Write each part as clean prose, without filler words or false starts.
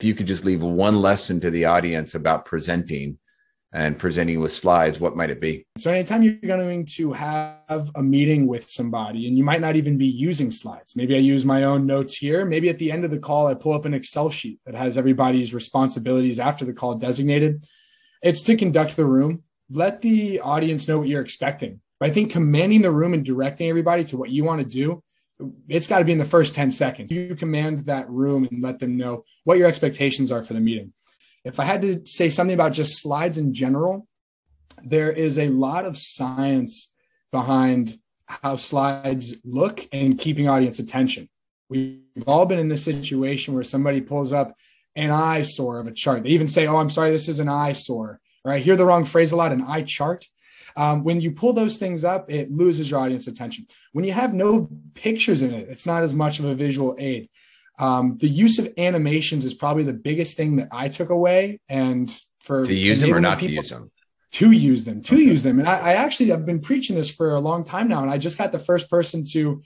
if you could just leave one lesson to the audience about presenting and presenting with slides, what might it be? So anytime you're going to have a meeting with somebody, and you might not even be using slides, maybe I use my own notes here. Maybe at the end of the call, I pull up an Excel sheet that has everybody's responsibilities after the call designated. It's to conduct the room. Let the audience know what you're expecting. But I think commanding the room and directing everybody to what you want to do, it's got to be in the first 10 seconds. You command that room and let them know what your expectations are for the meeting. If I had to say something about just slides in general, there is a lot of science behind how slides look and keeping audience attention. We've all been in this situation where somebody pulls up an eyesore of a chart. They even say, oh, I'm sorry, this is an eyesore. Or I hear the wrong phrase a lot, an eye chart. When you pull those things up, it loses your audience attention. When you have no pictures in it, it's not as much of a visual aid. The use of animations is probably the biggest thing that I took away. And for to use them or not to use them? To use them, And I've been preaching this for a long time now. And I just got the first person to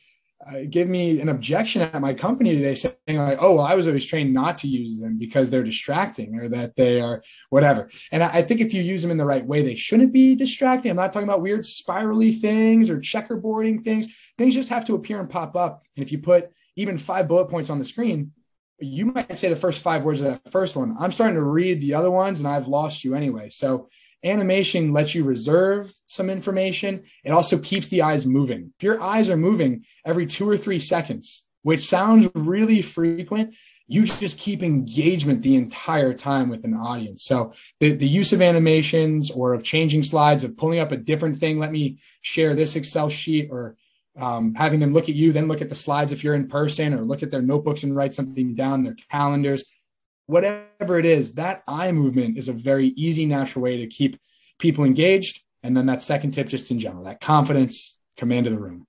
give me an objection at my company today saying like, oh, well, I was always trained not to use them because they're distracting or that they are whatever. And I think if you use them in the right way, they shouldn't be distracting. I'm not talking about weird spirally things or checkerboarding things. Things just have to appear and pop up. And if you put even 5 bullet points on the screen, you might say the first 5 words of that first one. I'm starting to read the other ones and I've lost you anyway. So animation lets you reserve some information. It also keeps the eyes moving. If your eyes are moving every 2 or 3 seconds, which sounds really frequent, you just keep engagement the entire time with an audience. So the use of animations or of changing slides, of pulling up a different thing, let me share this Excel sheet, or having them look at you, then look at the slides if you're in person, or look at their notebooks and write something down, their calendars, whatever it is, that eye movement is a very easy, natural way to keep people engaged. And then that second tip, just in general, that confidence, command of the room.